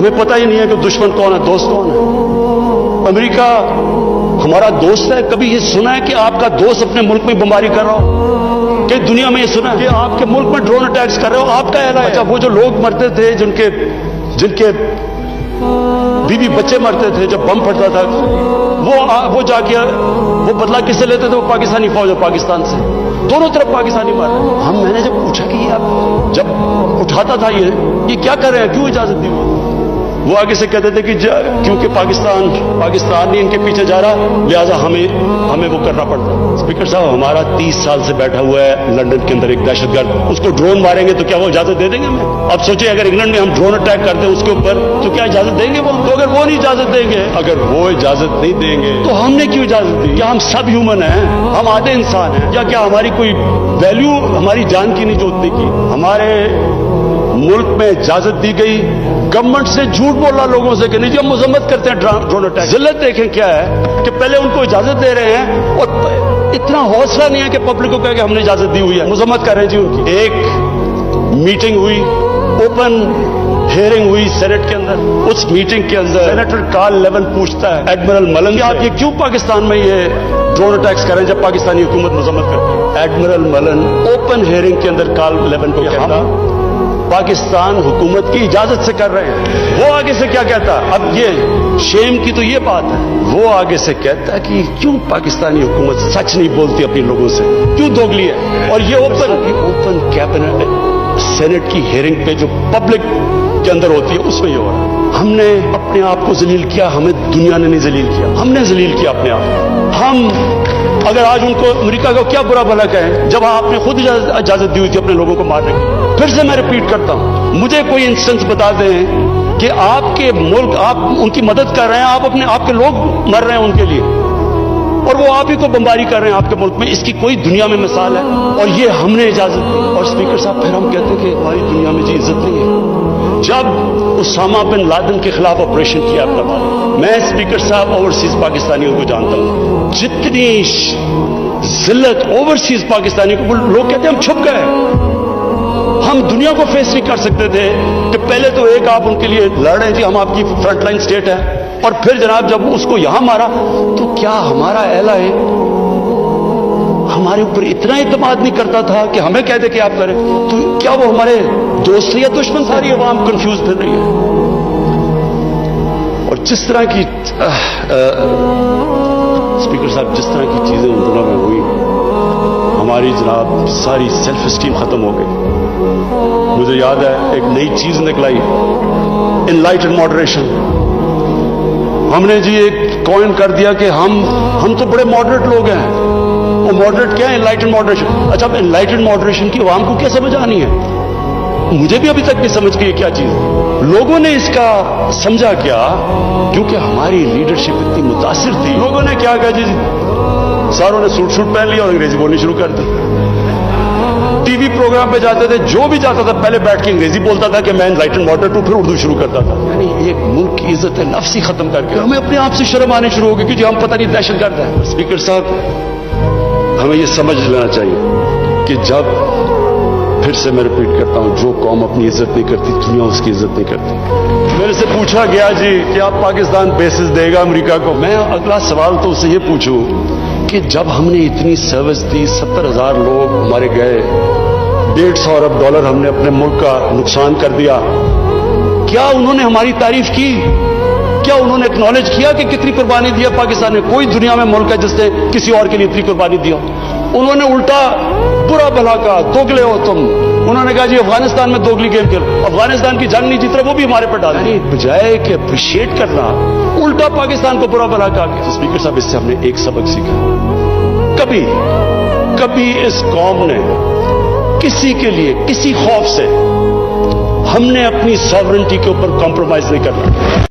हमें पता ही नहीं है कि दुश्मन कौन है, दोस्त कौन है। अमेरिका हमारा दोस्त है, कभी ये सुना है कि आपका दोस्त अपने मुल्क में बमबारी कर रहा हो? कि दुनिया में ये सुना है कि आपके मुल्क में ड्रोन अटैक्स कर रहे हो? आपका एला है। अच्छा, वो जो लोग मरते थे, जिनके बीवी बच्चे मरते थे जब बम फटता था, वो जाके वो बदला किससे लेते थे? वो पाकिस्तानी फौज और पाकिस्तान से, दोनों तरफ पाकिस्तानी मार रहे हैं। मैंने जब पूछा कि आप जब उठाता था ये क्या कर रहे हैं, क्यों इजाजत दी? वो आगे से कहते थे कि क्योंकि पाकिस्तान ही इनके पीछे जा रहा, लिहाजा हमें वो करना पड़ता। स्पीकर साहब, हमारा 30 साल से बैठा हुआ है लंदन के अंदर एक दहशतगर्द, उसको ड्रोन मारेंगे तो क्या वो इजाजत दे देंगे हमें? अब सोचिए, अगर इंग्लैंड में हम ड्रोन अटैक करते हैं उसके ऊपर, तो क्या इजाजत देंगे वो? तो अगर वो नहीं इजाजत देंगे, अगर वो इजाजत नहीं देंगे, तो हमने क्यों इजाजत दी? क्या हम सब ह्यूमन हैं? हम आधे इंसान हैं? या क्या हमारी कोई वैल्यू हमारी जान की नहीं जोतने की? हमारे मुल्क में इजाजत दी गई, गवर्नमेंट से झूठ बोला लोगों से कि नहीं जी हम मजम्मत करते हैं ड्रोन अटैक। जिल्लत देखें क्या है कि पहले उनको इजाजत दे रहे हैं और इतना हौसला नहीं है कि पब्लिक को कहे कि हमने इजाजत दी हुई है, मजम्मत कर रहे हैं जी उनकी। एक मीटिंग हुई, ओपन हियरिंग हुई सेनेट के अंदर। उस मीटिंग के अंदर सेनेटर कार्ल लेवन पूछता है एडमिरल मलन, आप ये क्यों पाकिस्तान में ये ड्रोन अटैक्स करें जब पाकिस्तानी हुकूमत मजम्मत करती है? एडमिरल मलन ओपन हियरिंग के अंदर कार्ल लेवन को कहता पाकिस्तान हुकूमत की इजाजत से कर रहे हैं। वो आगे से क्या कहता? अब ये शेम की तो ये बात है, वो आगे से कहता कि क्यों पाकिस्तानी हुकूमत सच नहीं बोलती अपने लोगों से, क्यों दोगली है? और ये ओपन कैबिनेट सेनेट की हियरिंग पे जो पब्लिक के अंदर होती है उसमें ये हो रहा है। हमने अपने आप को जलील किया, हमें दुनिया ने नहीं जलील किया, हमने जलील किया अपने आप। हम अगर आज उनको अमेरिका को क्या बुरा भला कहें जब आपने खुद इजाजत दी हुई थी अपने लोगों को मारने की? फिर से मैं रिपीट करता हूं, मुझे कोई इंस्टेंस बता दें कि आपके मुल्क, आप उनकी मदद कर रहे हैं, आपके लोग मर रहे हैं उनके लिए, और वो आप ही को बमबारी कर रहे हैं आपके मुल्क में। इसकी कोई दुनिया में मिसाल है? और ये हमने इजाजत दी। और स्पीकर साहब, फिर हम कहते हैं कि हमारी दुनिया में जी इज्जत नहीं है। जब उसामा बिन लादेन के खिलाफ ऑपरेशन किया अपना भारत, मैं स्पीकर साहब ओवरसीज पाकिस्तानियों को जानता हूं, जितनी जिल्लत ओवरसीज पाकिस्तानी को, लोग कहते हैं हम छुप गए, हम दुनिया को फेस नहीं कर सकते थे कि पहले तो एक आप उनके लिए लड़ रहे थे, हम आपकी फ्रंटलाइन स्टेट है, और फिर जनाब जब उसको यहां मारा तो क्या हमारा एला है हमारे ऊपर इतना इत्मीनान नहीं करता था कि हमें कह दे कि आप करें? तो क्या वो हमारे दोस्त या दुश्मन? सारी अवाम कंफ्यूज फिर रही है। और जिस तरह की स्पीकर साहब, जिस तरह की चीजें उन दिनों में हुई, हमारी जनाब सारी सेल्फ स्टीम खत्म हो गई। मुझे याद है एक नई चीज निकलाई, इनलाइटेड मॉडरेशन। हमने जी एक कॉइन कर दिया कि हम तो बड़े मॉडरेट लोग हैं। वो मॉडरेट क्या है? Enlightened moderation. अच्छा, अब इनलाइटेड मॉडरेशन की आवाम को क्या समझ आनी है? मुझे भी अभी तक नहीं समझ गई क्या चीज। लोगों ने इसका समझा क्या? क्योंकि हमारी लीडरशिप इतनी मुतासिर थी, लोगों ने क्या कहा जी, सारों ने सूट पहन लिया और अंग्रेजी बोलनी शुरू कर दी। टीवी प्रोग्राम पे जाते थे, जो भी जाता था पहले बैठ के अंग्रेजी बोलता था कि मैं इनलाइटेड मॉडरेट हूं, फिर उर्दू शुरू करता था। यानी एक मुल्क की इज्जत नफ्स ही खत्म करके हमें अपने आप से शर्म आनी शुरू हो गई कि हम पता नहीं दहशतगर्द हैं। स्पीकर साहब, हमें यह समझ लेना चाहिए कि जब, फिर से मैं रिपीट करता हूं, जो कौम अपनी इज्जत नहीं करती, दुनिया उसकी इज्जत नहीं करती। मेरे से पूछा गया जी कि आप पाकिस्तान बेसिस देगा अमेरिका को? मैं अगला सवाल तो उससे ये पूछूं कि जब हमने इतनी सर्विस दी, 70,000 लोग हमारे गए, $150 अरब हमने अपने मुल्क का नुकसान कर दिया, क्या उन्होंने हमारी तारीफ की? क्या उन्होंने एक्नॉलेज किया कि कितनी कुर्बानी दिया पाकिस्तान ने? कोई दुनिया में मुल्क है जिसने किसी और के लिए इतनी कुर्बानी दिया? उन्होंने उल्टा बुरा भला कहा, दोगले हो तुम। उन्होंने कहा जी अफगानिस्तान में दोगली गेम खेलो, अफगानिस्तान की जंग नहीं जीत रहे, वो भी हमारे पर डाल। बजाय कि अप्रिशिएट करना, उल्टा पाकिस्तान को बुरा भला कहा। तो स्पीकर साहब, इससे हमने एक सबक सीखा, कभी इस कौम ने किसी के लिए, किसी खौफ से, हमने अपनी सॉवरेनिटी के ऊपर कॉम्प्रोमाइज नहीं करना।